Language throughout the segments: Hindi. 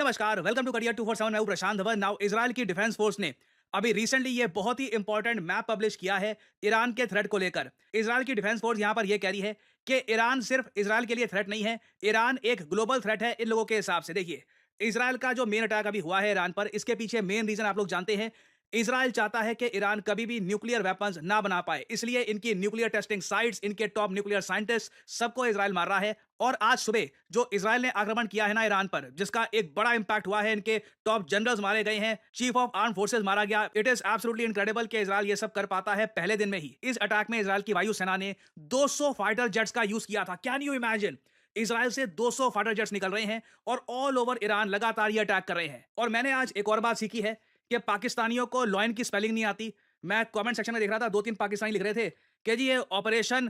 नमस्कार, वेलकम टू करियर 247। मैं हूं प्रशांत धवन। नाउ इजराइल की डिफेंस फोर्स ने अभी रिसेंटली ये बहुत ही इंपॉर्टेंट मैप पब्लिश किया है ईरान के थ्रेट को लेकर। इजराइल की डिफेंस फोर्स यहां पर ये कह रही है कि ईरान सिर्फ इजराइल के लिए थ्रेट नहीं है, ईरान एक ग्लोबल थ्रेट है इन लोगों के हिसाब से। देखिए, इजराइल का जो मेन अटैक अभी हुआ है ईरान पर, इसके पीछे मेन रीजन आप लोग जानते हैं। इजराइल चाहता है कि ईरान कभी भी न्यूक्लियर वेपन्स ना बना पाए, इसलिए इनकी न्यूक्लियर टेस्टिंग साइट्स, इनके टॉप न्यूक्लियर साइंटिस्ट, सबको इजराइल मार रहा है। और आज सुबह जो इजराइल ने आक्रमण किया है ना ईरान पर, जिसका एक बड़ा इंपैक्ट हुआ है, इनके टॉप जनरल्स मारे गए हैं, चीफ ऑफ आर्म फोर्सेस मारा गया। इट इज एब्सोल्युटली इनक्रेडिबल कि इजराइल ये सब कर पाता है पहले दिन में ही। इस अटैक में इजराइल की वायुसेना ने 200 फाइटर जेट्स का यूज किया था। Can you imagine? इजराइल से 200 फाइटर जेट्स निकल रहे हैं और ऑल ओवर ईरान लगातार ये अटैक कर रहे हैं। और मैंने आज एक और बात सीखी है कि पाकिस्तानियों को लॉयन की स्पेलिंग नहीं आती। मैं कमेंट सेक्शन में देख रहा था, 2-3 पाकिस्तानी लिख रहे थे कि जी ये ऑपरेशन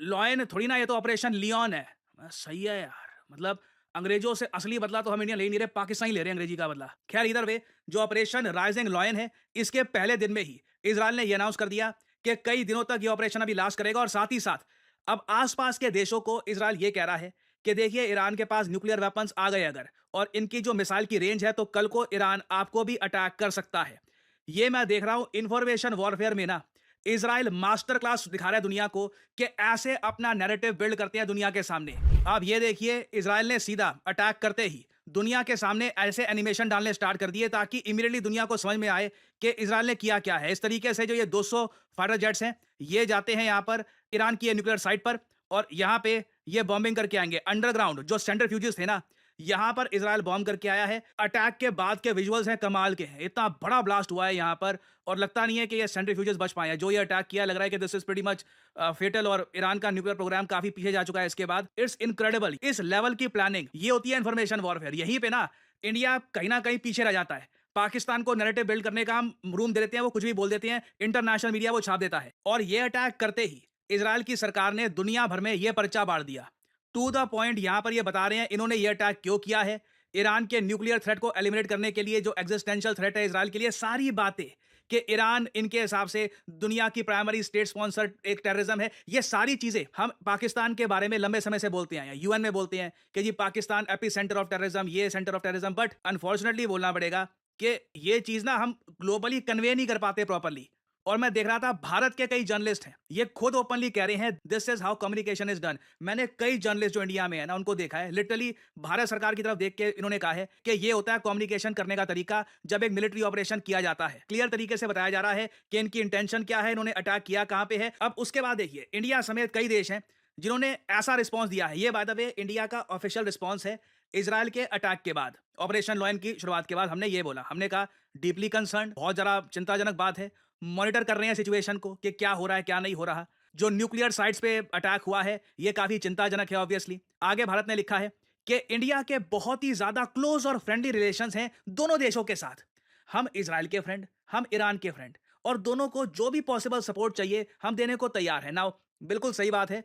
लॉयन थोड़ी ना, ये तो ऑपरेशन लियोन है। सही है यार, मतलब अंग्रेजों से असली बदला तो हम इंडिया ले ही नहीं रहे, पाकिस्तानी ले रहे हैं अंग्रेजी का बदला। खैर, इधर वे जो ऑपरेशन राइजिंग लॉयन है, इसके पहले दिन में ही इजराइल ने यह अनाउंस कर दिया कि कई दिनों तक ये ऑपरेशन अभी लास्ट करेगा। और साथ ही साथ अब आसपास के देशों को इजराइल ये कह रहा है कि देखिए, ईरान के पास न्यूक्लियर वेपन्स आ गए अगर, और इनकी जो मिसाइल की रेंज है, तो कल को ईरान आपको भी अटैक कर सकता है। ये मैं देख रहा हूं इंफॉर्मेशन वॉरफेयर में ना, इजराइल मास्टर क्लास दिखा रहा है दुनिया को कि ऐसे अपना नैरेटिव बिल्ड करते हैं दुनिया के सामने। अब ये देखिए, इजराइल ने सीधा अटैक करते ही दुनिया के सामने ऐसे एनिमेशन डालने स्टार्ट कर दिए ताकि इमीडिएटली दुनिया को समझ में आए कि इजराइल ने किया क्या है। इस तरीके से जो ये 200 फाइटर जेट्स हैं, ये जाते हैं यहां पर ईरान की न्यूक्लियर साइट पर, और यहां पे ये बॉम्बिंग करके आएंगे। अंडरग्राउंड जो सेंट्रीफ्यूजेस थे ना, यहां पर इजराइल बॉम्ब करके आया है। अटैक के बाद के विजुअल्स हैं कमाल के हैं, इतना बड़ा ब्लास्ट हुआ है यहां पर, और लगता नहीं है कि ये सेंट्रीफ्यूजेस बच पाए हैं। जो ये अटैक किया, लग रहा है कि this is pretty much fatal, और ईरान का न्यूक्लियर प्रोग्राम काफी पीछे जा चुका है इसके बाद। इट्स इनक्रेडिबल, इस लेवल की प्लानिंग ये होती है इंफॉर्मेशन वॉरफेयर। यहीं पे ना इंडिया कहीं ना कहीं पीछे रह जाता है। पाकिस्तान को नैरेटिव बिल्ड करने का हम रूम दे देते हैं, वो कुछ भी बोल देते हैं, इंटरनेशनल मीडिया वो छाप देता है। और ये अटैक करते ही इजराइल की सरकार ने दुनिया भर में ये पर्चा बांट दिया। टू द पॉइंट यहां पर ये बता रहे हैं इन्होंने ये अटैक क्यों किया है, ईरान के न्यूक्लियर थ्रेट को एलिमिनेट करने के लिए, जो एग्जिस्टेंशियल थ्रेट है इजराइल के लिए। सारी बातें कि ईरान इनके हिसाब से दुनिया की प्राइमरी स्टेट स्पॉन्सर्ड एक टेररिज्म है, ये सारी चीजें हम पाकिस्तान के बारे में लंबे समय से बोलते हैं, यूएन में बोलते हैं कि जी Pakistan epicentre of terrorism, ये centre of terrorism. But unfortunately बोलना पड़ेगा कि ये चीज ना हम ग्लोबली कन्वे नहीं कर पाते प्रॉपरली। और मैं देख रहा था भारत के कई जर्नलिस्ट हैं, ये खुद ओपनली कह रहे हैं this is how communication is done. मैंने कई जर्नलिस्ट जो इंडिया में है ना, उनको देखा है, लिटरली भारत सरकार की तरफ देख के इन्होंने कहा है कि ये होता है कम्युनिकेशन करने का तरीका जब एक मिलिट्री ऑपरेशन किया जाता है। क्लियर तरीके से बताया जा रहा है कि इनकी इंटेंशन क्या है, इन्होंने अटैक किया कहां पे है। अब उसके बाद देखिए, इंडिया समेत कई देश हैं जिन्होंने ऐसा रिस्पॉन्स दिया है। ये बाय द वे इंडिया का ऑफिशियल रिस्पॉन्स है इजराइल के अटैक के बाद, ऑपरेशन लॉयन की शुरुआत के बाद। हमने ये बोला, हमने कहा डीपली कंसर्न, बहुत जरा चिंताजनक बात है, मॉनिटर कर रहे हैं सिचुएशन को कि क्या हो रहा है क्या नहीं हो रहा। जो न्यूक्लियर साइट्स पे अटैक हुआ है, ये काफी चिंताजनक है ऑब्वियसली। आगे भारत ने लिखा है कि इंडिया के बहुत ही ज्यादा क्लोज और फ्रेंडली रिलेशंस हैं दोनों देशों के साथ। हम इजराइल के फ्रेंड, हम ईरान के फ्रेंड, और दोनों को जो भी पॉसिबल सपोर्ट चाहिए हम देने को तैयार है। नाउ बिल्कुल सही बात है,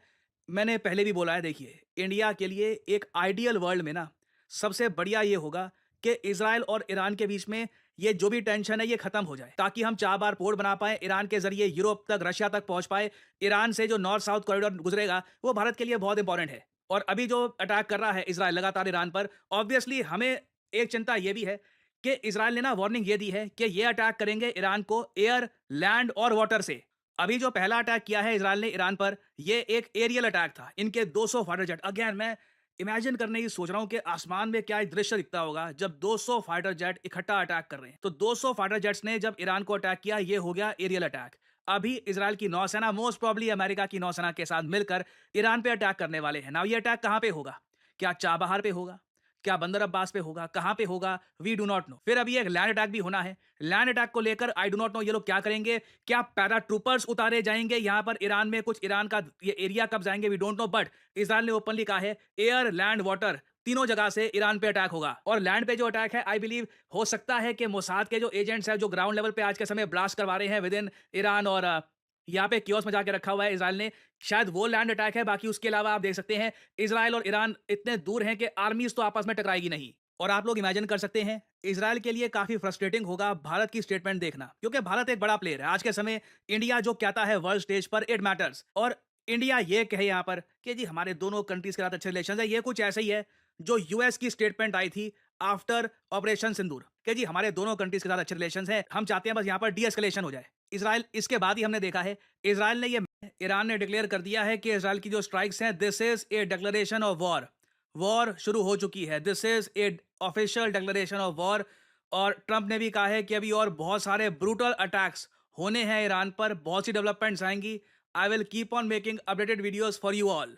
मैंने पहले भी बोला है, देखिए इंडिया के लिए एक आइडियल वर्ल्ड में ना सबसे बढ़िया ये होगा कि इजराइल और ईरान के बीच में ये जो भी टेंशन है ये खत्म हो जाए, ताकि हम 4 बार पोर्ट बना पाए, ईरान के जरिए यूरोप तक, रशिया तक पहुंच पाए। ईरान से जो नॉर्थ साउथ कॉरिडोर गुजरेगा वो भारत के लिए बहुत इंपॉर्टेंट है। और अभी जो अटैक कर रहा है इजराइल लगातार ईरान पर, ऑब्वियसली हमें एक चिंता ये भी है कि इजराइल ने ना वार्निंग ये दी है कि ये अटैक करेंगे ईरान को एयर, लैंड और वाटर से। अभी जो पहला अटैक किया है इजराइल ने ईरान पर, ये एक एरियल अटैक था, इनके 200 फाइटर जेट। अगेन मैं इमेजिन करने की सोच रहा हूं कि आसमान में क्या एक दृश्य दिखता होगा जब 200 फाइटर जेट इकट्ठा अटैक कर रहे हैं। तो 200 फाइटर जेट्स ने जब ईरान को अटैक किया, ये हो गया एरियल अटैक। अभी इजराइल की नौसेना मोस्ट प्रॉब्ली अमेरिका की नौसेना के साथ मिलकर ईरान पे अटैक करने वाले हैं। नाउ ये अटैक कहां पे होगा? क्या चाबहार पे होगा? क्या बंदर अब्बास पे होगा? कहां पे होगा? We do not know. फिर अभी एक लैंड अटैक भी होना है। लैंड अटैक को लेकर आई डू नॉट नो ये लोग क्या करेंगे। क्या पैरा ट्रूपर्स उतारे जाएंगे यहां पर ईरान में? कुछ ईरान का ये एरिया कब जाएंगे we don't know, but Israel ने ओपनली कहा है एयर, लैंड, वाटर तीनों जगह से ईरान पे अटैक होगा। और लैंड पे जो अटैक है, आई बिलीव हो सकता है कि मोसाद के जो एजेंट्स हैं, जो ग्राउंड लेवल पे आज के समय ब्लास्ट करवा रहे हैं विद इन ईरान, और यहाँ पे क्योस मचा के रखा हुआ है इजराइल ने, शायद वो लैंड अटैक है। बाकी उसके अलावा आप देख सकते हैं इजराइल और ईरान इतने दूर हैं कि आर्मीज तो आपस में टकराएगी नहीं। और आप लोग इमेजिन कर सकते हैं इजराइल के लिए काफी फ्रस्ट्रेटिंग होगा भारत की स्टेटमेंट देखना, क्योंकि भारत एक बड़ा प्लेयर है आज के समय। इंडिया जो कहता है वर्ल्ड स्टेज पर इट मैटर्स, और इंडिया ये कहे यहाँ पर कि जी हमारे दोनों कंट्रीज के साथ अच्छे रिलेशन है, ये कुछ ऐसा ही है जो यूएस की स्टेटमेंट आई थी आफ्टर ऑपरेशन सिंदूर कि जी हमारे दोनों कंट्रीज के साथ अच्छे रिलेशंस हैं, हम चाहते हैं बस यहाँ पर डी एस्केलेशन हो जाए। इसराइल इसके बाद ही हमने देखा है इसराइल ने ये ईरान ने डिक्लेयर कर दिया है कि इसराइल की जो स्ट्राइक्स हैं this is a declaration of war. War शुरू हो चुकी है, this is a official declaration of war. और ट्रंप ने भी कहा है कि अभी और बहुत सारे ब्रूटल अटैक्स होने हैं ईरान पर, बहुत सी डेवलपमेंट्स आएंगी। I will keep on making updated videos for you all.